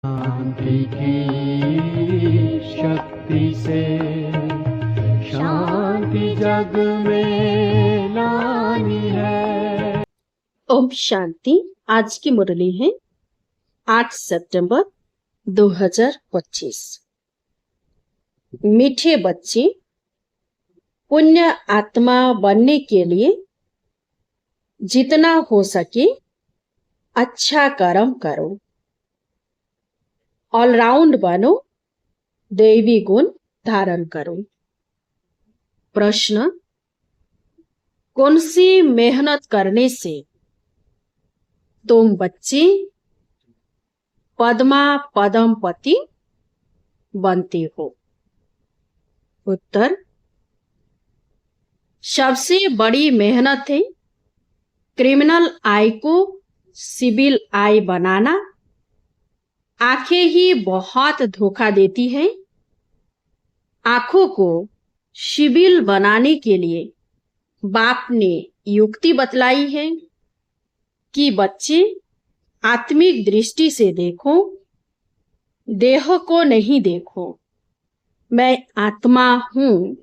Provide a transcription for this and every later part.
शांति की शक्ति से शांति जग में लानी है। ओम शांति। आज की मुरली है 8 सितंबर 2025। मीठे बच्चे, पुण्य आत्मा बनने के लिए जितना हो सके अच्छा कर्म करो, ऑलराउंड बनो, दैवी गुण धारण करो। प्रश्न: कौन सी मेहनत करने से तुम बच्चे पद्मा पदमपति बनते हो? उत्तर: सबसे बड़ी मेहनत है क्रिमिनल आई को सिविल आई बनाना। आंखें ही बहुत धोखा देती है। आंखों को सिविल बनाने के लिए बाप ने युक्ति बतलाई है कि बच्चे आत्मिक दृष्टि से देखो, देह को नहीं देखो। मैं आत्मा हूं,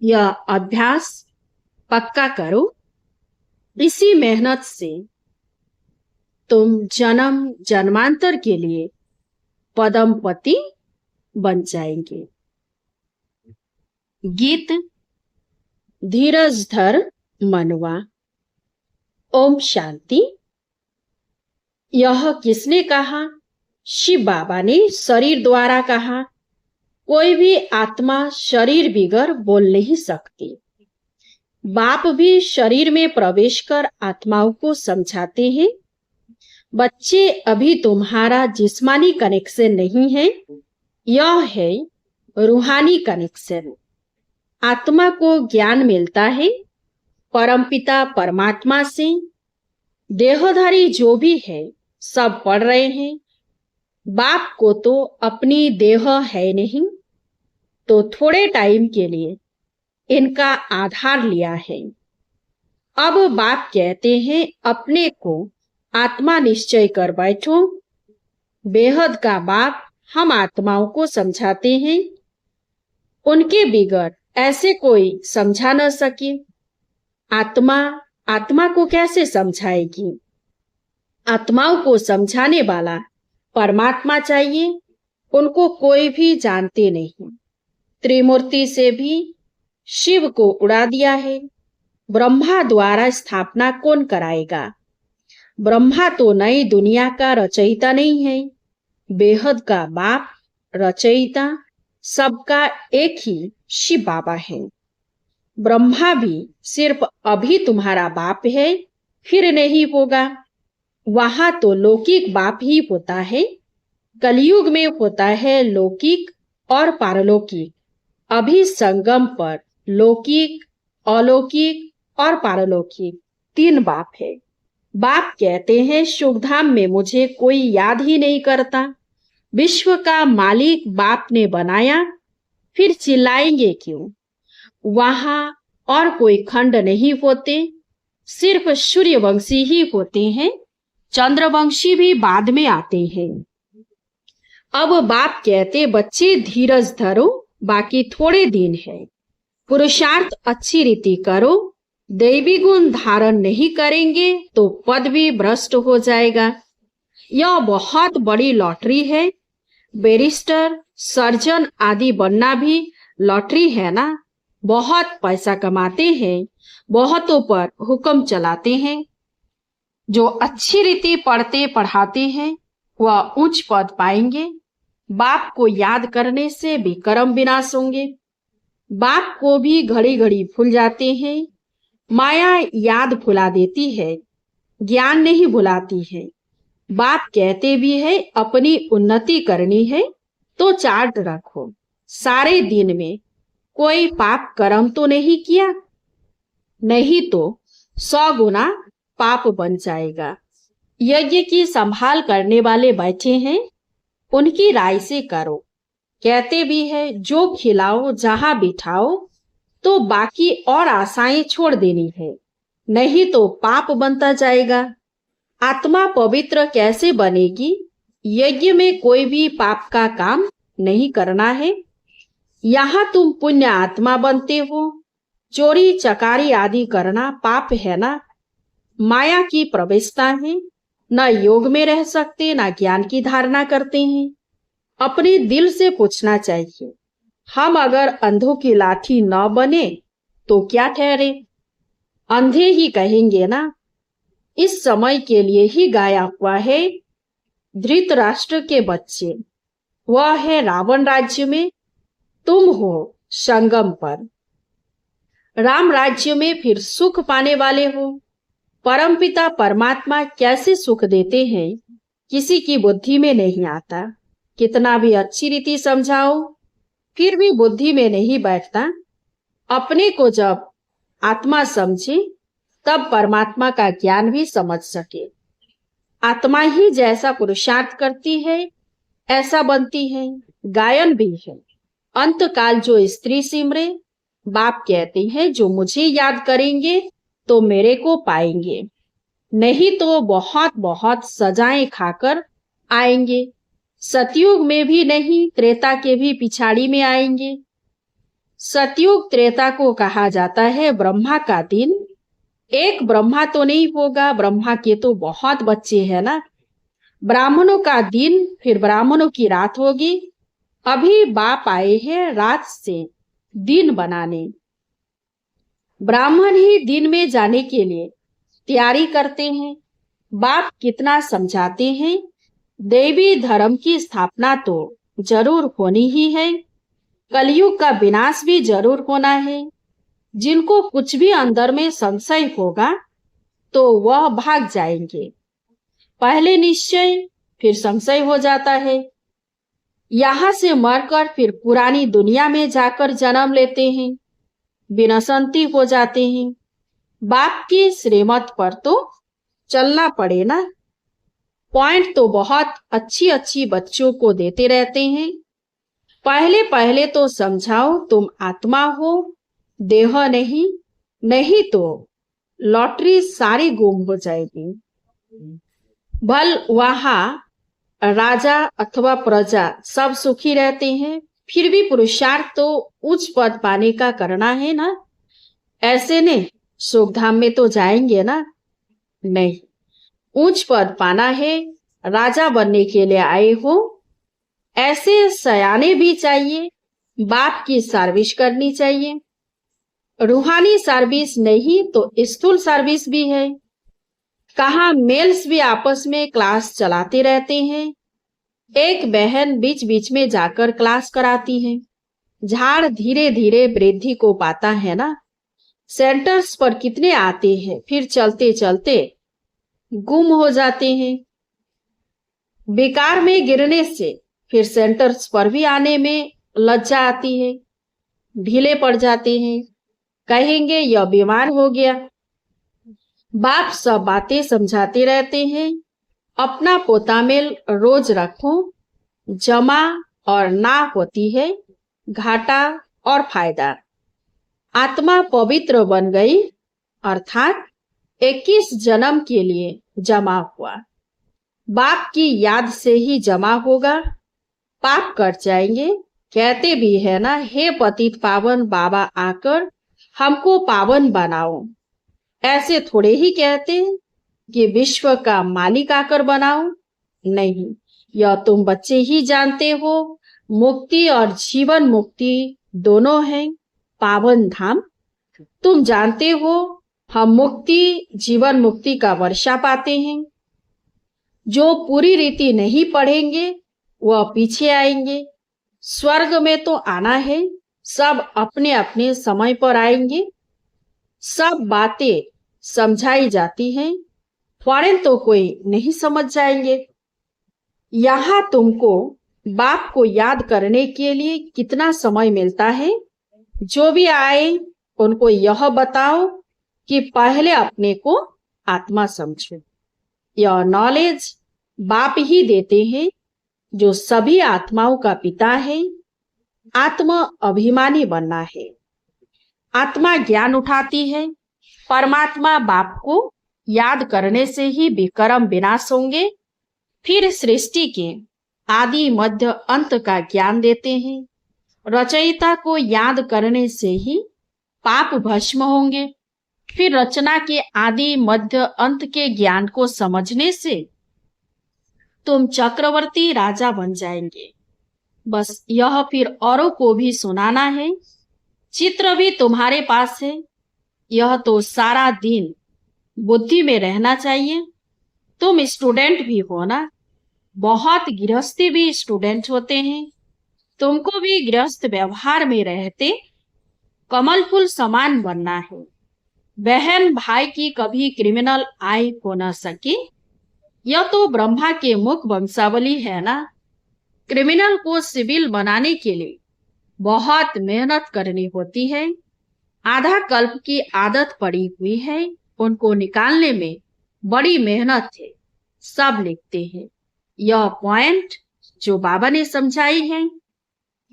यह अभ्यास पक्का करो। इसी मेहनत से तुम जन्म जन्मांतर के लिए पद्मपति बन जाएंगे। गीत धीरज धर मनवा। ओम शांति। यह किसने कहा? शिव बाबा ने शरीर द्वारा कहा। कोई भी आत्मा शरीर बिगर बोल नहीं सकती। बाप भी शरीर में प्रवेश कर आत्माओं को समझाते हैं। बच्चे, अभी तुम्हारा जिस्मानी कनेक्शन नहीं है, यह है रूहानी कनेक्शन। आत्मा को ज्ञान मिलता है परमपिता परमात्मा से। देहधारी जो भी है सब पढ़ रहे हैं। बाप को तो अपनी देह है नहीं, तो थोड़े टाइम के लिए इनका आधार लिया है। अब बाप कहते हैं अपने को आत्मा निश्चय कर बैठो। बेहद का बाप हम आत्माओं को समझाते हैं। उनके बिगड़ ऐसे कोई समझा न सके। आत्मा को कैसे समझाएगी? आत्माओं को समझाने वाला परमात्मा चाहिए। उनको कोई भी जानते नहीं। त्रिमूर्ति से भी शिव को उड़ा दिया है। ब्रह्मा द्वारा स्थापना कौन कराएगा? ब्रह्मा तो नई दुनिया का रचयिता नहीं है। बेहद का बाप रचयिता सबका एक ही शिव बाबा है। ब्रह्मा भी सिर्फ अभी तुम्हारा बाप है, फिर नहीं होगा। वहां तो लौकिक बाप ही होता है। कलयुग में होता है लौकिक और पारलौकिक। अभी संगम पर लौकिक, अलौकिक और पारलौकिक 3 बाप है। बाप कहते हैं सुखधाम में मुझे कोई याद ही नहीं करता। विश्व का मालिक बाप ने बनाया, फिर चिल्लाएंगे क्यों? वहां और कोई खंड नहीं होते, सिर्फ सूर्यवंशी ही होते हैं। चंद्रवंशी भी बाद में आते हैं। अब बाप कहते बच्चे धीरज धरो, बाकी थोड़े दिन है। पुरुषार्थ अच्छी रीति करो। दैवी गुण धारण नहीं करेंगे तो पद भी भ्रष्ट हो जाएगा। यह बहुत बड़ी लॉटरी है। बैरिस्टर, सर्जन आदि बनना भी लॉटरी है ना। बहुत पैसा कमाते हैं, बहुतों पर हुक्म चलाते हैं। जो अच्छी रीति पढ़ते पढ़ाते हैं वह उच्च पद पाएंगे। बाप को याद करने से भी कर्म विनाश होंगे। बाप को भी घड़ी घड़ी भूल जाते हैं। माया याद भुला देती है, ज्ञान नहीं भुलाती है। बाप कहते भी है अपनी उन्नति करनी है तो चार्ट रखो। सारे दिन में कोई पाप कर्म तो नहीं किया, नहीं तो 100 गुना पाप बन जाएगा। यज्ञ की संभाल करने वाले बैठे हैं, उनकी राय से करो। कहते भी है जो खिलाओ जहां बिठाओ, तो बाकी और आशाएं छोड़ देनी है, नहीं तो पाप बनता जाएगा। आत्मा पवित्र कैसे बनेगी? यज्ञ में कोई भी पाप का काम नहीं करना है। यहाँ तुम पुण्य आत्मा बनते हो। चोरी चकारी आदि करना पाप है ना, माया की प्रवेशता है। न योग में रह सकते, न ज्ञान की धारणा करते हैं। अपने दिल से पूछना चाहिए, हम अगर अंधों की लाठी न बने तो क्या ठहरे? अंधे ही कहेंगे ना। इस समय के लिए ही गाया हुआ है, धृतराष्ट्र के बच्चे, वह है रावण राज्य में, तुम हो संगम पर। राम राज्य में फिर सुख पाने वाले हो। परमपिता परमात्मा कैसे सुख देते हैं किसी की बुद्धि में नहीं आता। कितना भी अच्छी रीति समझाओ फिर भी बुद्धि में नहीं बैठता। अपने को जब आत्मा समझे तब परमात्मा का ज्ञान भी समझ सके। आत्मा ही जैसा पुरुषार्थ करती है ऐसा बनती है। गायन भी है, अंतकाल जो स्त्री सिमरे, बाप कहते हैं जो मुझे याद करेंगे तो मेरे को पाएंगे, नहीं तो बहुत बहुत सजाएं खाकर आएंगे। सतयुग में भी नहीं, त्रेता के भी पिछाड़ी में आएंगे। सतयुग त्रेता को कहा जाता है ब्रह्मा का दिन। एक ब्रह्मा तो नहीं होगा, ब्रह्मा के तो बहुत बच्चे हैं ना। ब्राह्मणों का दिन, फिर ब्राह्मणों की रात होगी। अभी बाप आए हैं रात से दिन बनाने। ब्राह्मण ही दिन में जाने के लिए तैयारी करते हैं। बाप कितना समझाते हैं, देवी धर्म की स्थापना तो जरूर होनी ही है, कलयुग का विनाश भी जरूर होना है। जिनको कुछ भी अंदर में संशय होगा तो वह भाग जाएंगे। पहले निश्चय फिर संशय हो जाता है। यहाँ से मरकर फिर पुरानी दुनिया में जाकर जन्म लेते हैं, विनशंती हो जाते हैं। बाप की श्रीमत पर तो चलना पड़े ना। पॉइंट तो बहुत अच्छी अच्छी बच्चों को देते रहते हैं। पहले पहले तो समझाओ तुम आत्मा हो, देह नहीं, नहीं तो लॉटरी सारी गुम हो जाएगी। भल वहां राजा अथवा प्रजा सब सुखी रहते हैं, फिर भी पुरुषार्थ तो उच्च पद पाने का करना है ना। ऐसे ने सुख धाम में तो जाएंगे ना, नहीं। ऊंच पद पाना है, राजा बनने के लिए आए हो, ऐसे सयाने भी चाहिए। बाप की सर्विस करनी चाहिए। रूहानी सर्विस नहीं तो स्थूल सर्विस भी है। कहा मेल्स भी आपस में क्लास चलाते रहते हैं। एक बहन बीच बीच में जाकर क्लास कराती है। झाड़ धीरे धीरे वृद्धि को पाता है ना। सेंटर्स पर कितने आते हैं, फिर चलते चलते गुम हो जाते हैं। बेकार में गिरने से फिर सेंटर्स पर भी आने में लज्जा आती है, ढीले पड़ जाते हैं, कहेंगे यह बीमार हो गया। बाप सब बातें समझाते रहते हैं। अपना पोतामेल रोज रखो, जमा और ना होती है घाटा और फायदा। आत्मा पवित्र बन गई अर्थात 21 जन्म के लिए जमा हुआ। बाप की याद से ही जमा होगा, पाप कट जाएंगे। कहते भी है ना, हे पतित पावन बाबा आकर हमको पावन बनाओ। ऐसे थोड़े ही कहते हैं कि विश्व का मालिक आकर बनाओ, नहीं। यह तुम बच्चे ही जानते हो, मुक्ति और जीवन मुक्ति दोनों हैं पावन धाम। तुम जानते हो हम मुक्ति जीवन मुक्ति का वर्षा पाते हैं। जो पूरी रीति नहीं पढ़ेंगे वह पीछे आएंगे। स्वर्ग में तो आना है, सब अपने अपने समय पर आएंगे। सब बातें समझाई जाती हैं, फौरन तो कोई नहीं समझ जाएंगे। यहाँ तुमको बाप को याद करने के लिए कितना समय मिलता है। जो भी आए उनको यह बताओ कि पहले अपने को आत्मा समझो। यह नॉलेज बाप ही देते हैं जो सभी आत्माओं का पिता है। आत्मा अभिमानी बनना है। आत्मा ज्ञान उठाती है। परमात्मा बाप को याद करने से ही विकर्म विनाश होंगे। फिर सृष्टि के आदि मध्य अंत का ज्ञान देते हैं। रचयिता को याद करने से ही पाप भस्म होंगे। फिर रचना के आदि मध्य अंत के ज्ञान को समझने से तुम चक्रवर्ती राजा बन जाएंगे। बस यह फिर औरों को भी सुनाना है। चित्र भी तुम्हारे पास है। यह तो सारा दिन बुद्धि में रहना चाहिए। तुम स्टूडेंट भी हो ना। बहुत गृहस्थी भी स्टूडेंट होते हैं। तुमको भी गृहस्थ व्यवहार में रहते कमल फूल समान बनना है। बहन भाई की कभी क्रिमिनल आई हो न सकी। यह तो ब्रह्मा के मुख वंशावली है ना। क्रिमिनल को सिविल बनाने के लिए बहुत मेहनत करनी होती है। आधा कल्प की आदत पड़ी हुई है। उनको निकालने में बड़ी मेहनत है। सब लिखते हैं। यह पॉइंट जो बाबा ने समझाई है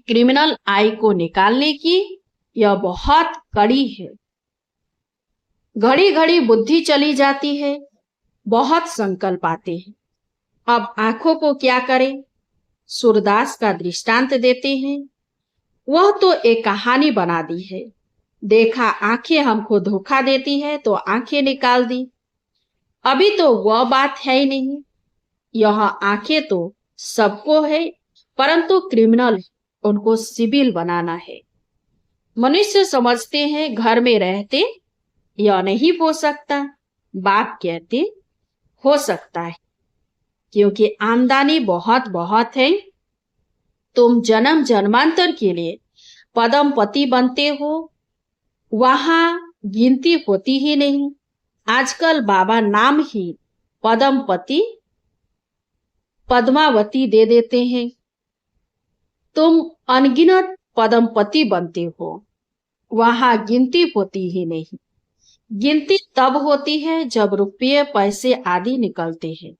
क्रिमिनल आई को निकालने की, यह बहुत कड़ी है। घड़ी घड़ी बुद्धि चली जाती है। बहुत संकल्प आते हैं। अब आंखों को क्या करें? सूरदास का दृष्टांत देते हैं। वह तो एक कहानी बना दी है। देखा आंखें हमको धोखा देती है तो आंखें निकाल दी। अभी तो वह बात है ही नहीं। यह आंखें तो सबको है, परंतु क्रिमिनल उनको सिविल बनाना है। मनुष्य समझते हैं घर में रहते यह नहीं हो सकता। बाप कहते हो सकता है, क्योंकि आमदनी बहुत बहुत है। तुम जन्म जन्मांतर के लिए पदमपति बनते हो, वहां गिनती होती ही नहीं। आजकल बाबा नाम ही पदमपति पद्मावती दे देते हैं। तुम अनगिनत पदमपति बनते हो, वहां गिनती होती ही नहीं। गिनती तब होती है जब रुपये पैसे आदि निकलते हैं।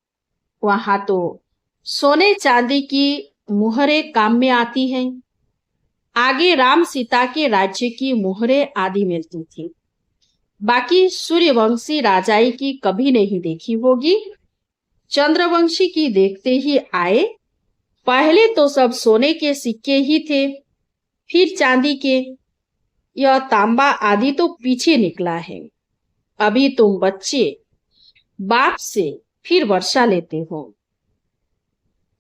वहां तो सोने चांदी की मुहरें काम में आती हैं। आगे राम सीता के राज्य की मुहरें आदि मिलती थी। बाकी सूर्यवंशी राजाई की कभी नहीं देखी होगी। चंद्रवंशी की देखते ही आए। पहले तो सब सोने के सिक्के ही थे, फिर चांदी के। यह तांबा आदि तो पीछे निकला है। अभी तुम बच्चे बाप से फिर वर्षा लेते हो।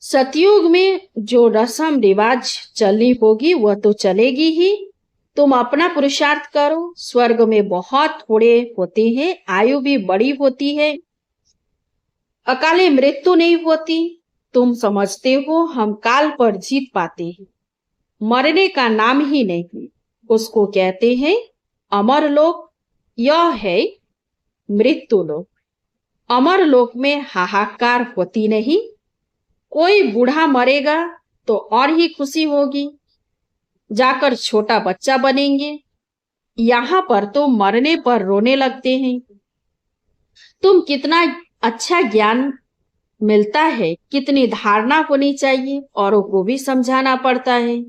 सतयुग में जो रस्म रिवाज चलनी होगी वह तो चलेगी ही। तुम अपना पुरुषार्थ करो। स्वर्ग में बहुत थोड़े होते हैं, आयु भी बड़ी होती है, अकाले मृत्यु नहीं होती। तुम समझते हो हम काल पर जीत पाते हैं। मरने का नाम ही नहीं, उसको कहते हैं अमर लोक। यह है मृत्यु लोक। अमर लोक में हाहाकार होती नहीं। कोई बूढ़ा मरेगा तो और ही खुशी होगी, जाकर छोटा बच्चा बनेंगे। यहाँ पर तो मरने पर रोने लगते हैं। तुम कितना अच्छा ज्ञान मिलता है, कितनी धारणा होनी चाहिए, औरों को भी समझाना पड़ता है।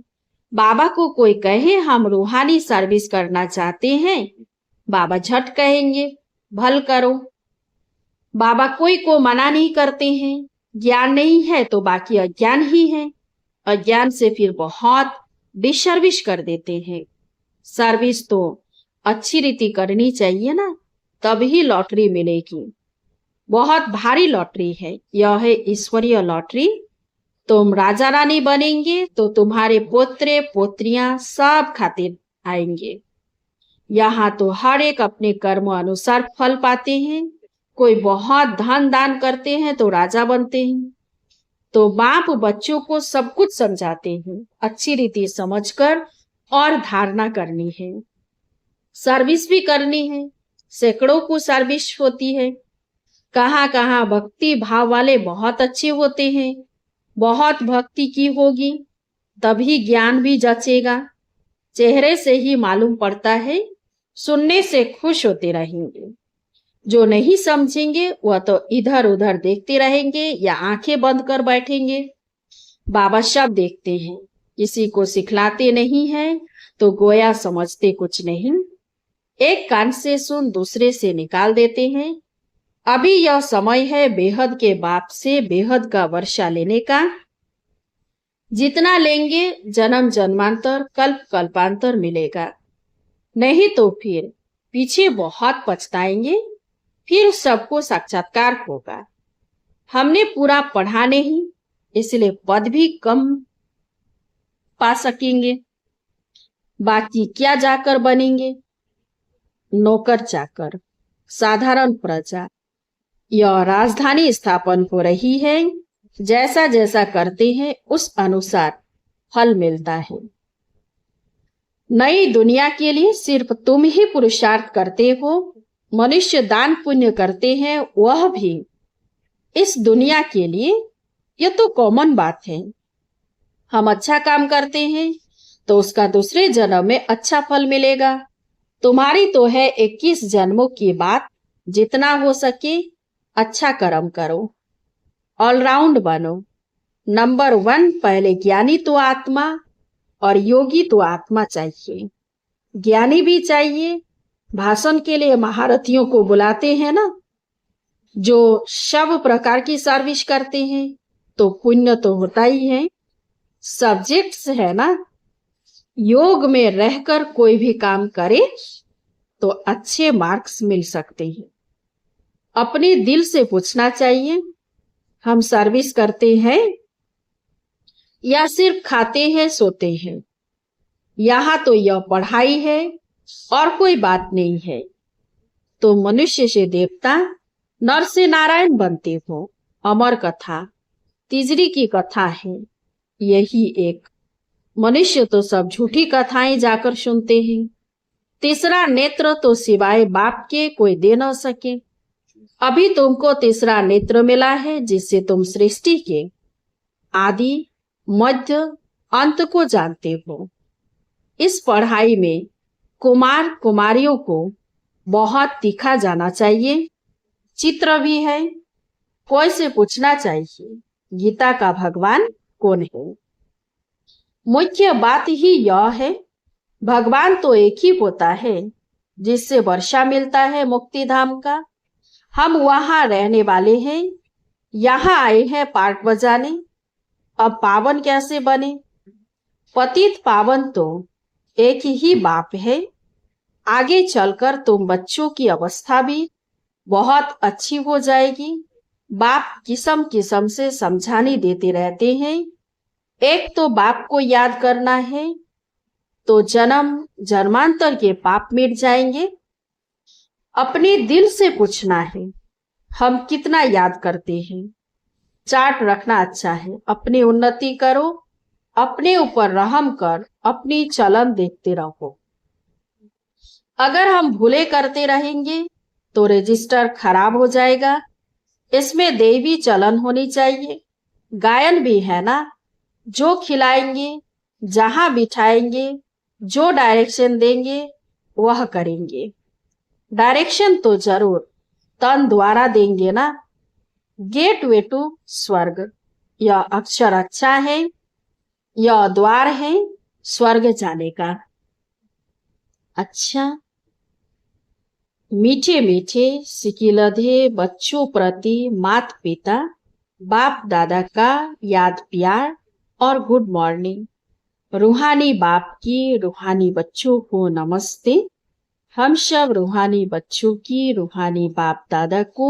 बाबा को कोई कहे हम रूहानी सर्विस करना चाहते हैं, बाबा झट कहेंगे भल करो। बाबा कोई को मना नहीं करते हैं। ज्ञान नहीं है तो बाकी अज्ञान ही है। अज्ञान से फिर बहुत डिसर्विस कर देते हैं। सर्विस तो अच्छी रीति करनी चाहिए ना, तभी लॉटरी मिलेगी। बहुत भारी लॉटरी है, यह है ईश्वरीय लॉटरी। तुम राजा रानी बनेंगे तो तुम्हारे पोत्रे पोत्रियां सब खातिर आएंगे। यहाँ तो हर एक अपने कर्म अनुसार फल पाते हैं। कोई बहुत धन दान करते हैं तो राजा बनते हैं। तो बाप बच्चों को सब कुछ समझाते हैं, अच्छी रीति समझकर और धारणा करनी है। सर्विस भी करनी है। सैकड़ों को सर्विस होती है। कहाँ कहाँ भक्ति भाव वाले बहुत अच्छे होते हैं। बहुत भक्ति की होगी तभी ज्ञान भी जचेगा। चेहरे से ही मालूम पड़ता है। सुनने से खुश होते रहेंगे। जो नहीं समझेंगे वह तो इधर उधर देखते रहेंगे या आंखें बंद कर बैठेंगे। बाबा सब देखते हैं, किसी को सिखलाते नहीं हैं तो गोया समझते कुछ नहीं। एक कान से सुन दूसरे से निकाल देते हैं। अभी यह समय है बेहद के बाप से बेहद का वर्षा लेने का। जितना लेंगे जन्म जन्मांतर कल्प कल्पांतर मिलेगा, नहीं तो फिर पीछे बहुत पछताएंगे। फिर सबको साक्षात्कार होगा। हमने पूरा पढ़ा नहीं, इसलिए पद भी कम पा सकेंगे। बाकी क्या जाकर बनेंगे? नौकर चाकर, साधारण प्रजा। यह राजधानी स्थापन हो रही है। जैसा जैसा करते हैं उस अनुसार फल मिलता है। नई दुनिया के लिए सिर्फ तुम ही पुरुषार्थ करते हो। मनुष्य दान पुण्य करते हैं, वह भी इस दुनिया के लिए। यह तो कॉमन बात है। हम अच्छा काम करते हैं तो उसका दूसरे जन्म में अच्छा फल मिलेगा। तुम्हारी तो है 21 जन्मों की बात। जितना हो सके अच्छा कर्म करो, ऑलराउंड बनो। नंबर 1, पहले ज्ञानी तो आत्मा और योगी तो आत्मा चाहिए। ज्ञानी भी चाहिए। भाषण के लिए महारथियों को बुलाते हैं ना, जो सब प्रकार की सर्विस करते हैं, तो पुण्य तो होता ही है। सब्जेक्ट्स है ना, योग में रहकर कोई भी काम करे तो अच्छे मार्क्स मिल सकते हैं। अपने दिल से पूछना चाहिए, हम सर्विस करते हैं या सिर्फ खाते हैं सोते हैं? यहाँ तो यह पढ़ाई है और कोई बात नहीं है। तो मनुष्य से देवता, नर से नारायण बनते हो। अमर कथा, तिजरी की कथा है यही एक। मनुष्य तो सब झूठी कथाएं जाकर सुनते हैं। तीसरा नेत्र तो सिवाय बाप के कोई दे न सके। अभी तुमको तीसरा नेत्र मिला है, जिससे तुम सृष्टि के आदि मध्य अंत को जानते हो। इस पढ़ाई में कुमार कुमारियों को बहुत दिखा जाना चाहिए। चित्र भी है। कोई से पूछना चाहिए, गीता का भगवान कौन है? मुख्य बात ही यह है, भगवान तो एक ही होता है जिससे वर्षा मिलता है मुक्ति धाम का। हम वहां रहने वाले हैं, यहाँ आए हैं पार्ट बजाने। अब पावन कैसे बने? पतित पावन तो एक ही बाप है। आगे चलकर तुम बच्चों की अवस्था भी बहुत अच्छी हो जाएगी। बाप किस्म किस्म से समझाने देते रहते हैं। एक तो बाप को याद करना है तो जन्म जन्मांतर के पाप मिट जाएंगे। अपने दिल से पूछना है, हम कितना याद करते हैं? चार्ट रखना अच्छा है। अपनी उन्नति करो, अपने ऊपर रहम कर, अपनी चलन देखते रहो। अगर हम भूले करते रहेंगे तो रजिस्टर खराब हो जाएगा। इसमें देवी चलन होनी चाहिए। गायन भी है ना, जो खिलाएंगे, जहां बिठाएंगे, जो डायरेक्शन देंगे वह करेंगे। डायरेक्शन तो जरूर तन द्वारा देंगे ना। गेट वे टू स्वर्ग, यह अक्षर अच्छा है। यह द्वार है स्वर्ग जाने का। अच्छा, मीठे मीठे सिकिलधे बच्चों प्रति माता पिता बाप दादा का याद प्यार और गुड मॉर्निंग। रूहानी बाप की रूहानी बच्चों को नमस्ते। हम सब रूहानी बच्चों की रूहानी बाप दादा को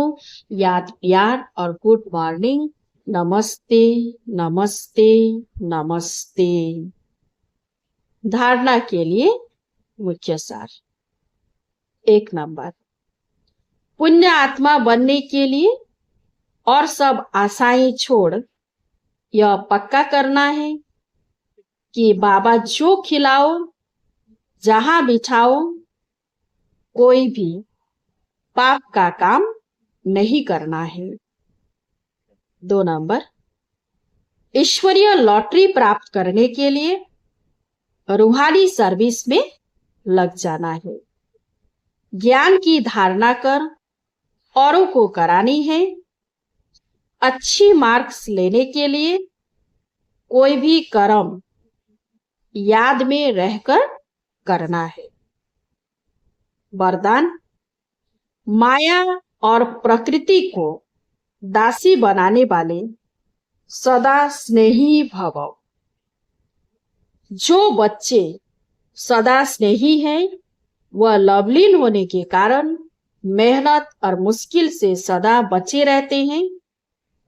याद प्यार और गुड मॉर्निंग। नमस्ते नमस्ते नमस्ते। धारणा के लिए मुख्य सार। 1 नंबर, पुण्य आत्मा बनने के लिए और सब आशाएं छोड़ यह पक्का करना है कि बाबा जो खिलाओ, जहां बिठाओ, कोई भी पाप का काम नहीं करना है। 2 नंबर, ईश्वरीय लॉटरी प्राप्त करने के लिए रूहानी सर्विस में लग जाना है। ज्ञान की धारणा कर औरों को करानी है। अच्छी मार्क्स लेने के लिए कोई भी कर्म याद में रहकर करना है। वरदान, माया और प्रकृति को दासी बनाने वाले सदा स्नेही भव। जो बच्चे सदा स्नेही हैं वह लवलीन होने के कारण मेहनत और मुश्किल से सदा बचे रहते हैं।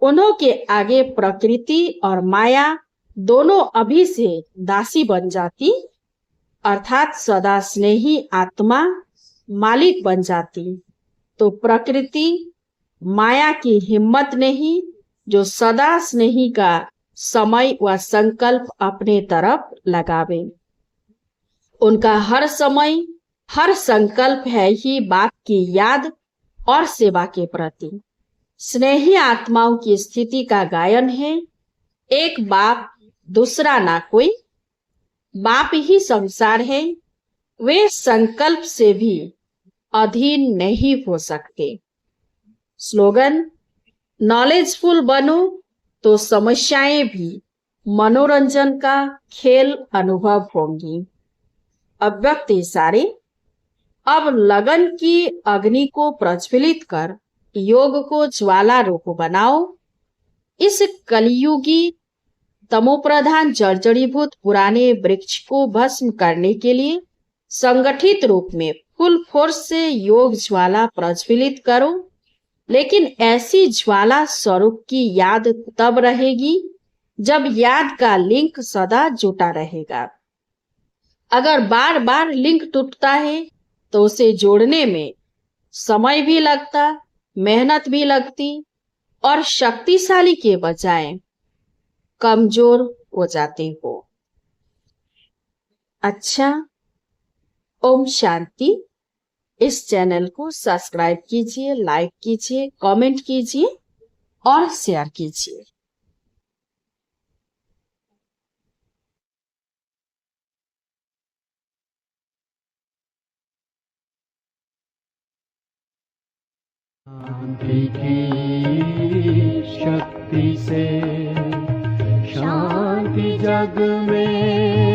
उन्हों के आगे प्रकृति और माया दोनों अभी से दासी बन जाती, अर्थात सदा स्नेही आत्मा मालिक बन जाती, तो प्रकृति माया की हिम्मत नहीं जो सदा स्नेही का समय व संकल्प अपने तरफ लगावे। उनका हर समय हर संकल्प है ही बाप की याद और सेवा के प्रति। स्नेही आत्माओं की स्थिति का गायन है, एक बाप दूसरा ना कोई, बाप ही संसार है, वे संकल्प से भी अधीन नहीं हो सकते। स्लोगन, नॉलेजफुल बनो तो समस्याएं भी मनोरंजन का खेल अनुभव होंगी। अव्यक्त इशारे, अब लगन की अग्नि को प्रज्वलित कर योग को ज्वाला रूप बनाओ। इस कलियुगी तमोप्रधान जर्जरीभूत पुराने वृक्ष को भस्म करने के लिए संगठित रूप में फुल फोर्स से योग ज्वाला प्रज्वलित करो। लेकिन ऐसी ज्वाला स्वरूप की याद तब रहेगी जब याद का लिंक सदा जुटा रहेगा। अगर बार बार लिंक टूटता है तो उसे जोड़ने में समय भी लगता, मेहनत भी लगती और शक्तिशाली के बजाय कमजोर हो जाते हो। अच्छा, ओम शांति। इस चैनल को सब्सक्राइब कीजिए, लाइक कीजिए, कमेंट कीजिए और शेयर कीजिए। शांति की शक्ति से शांति जग में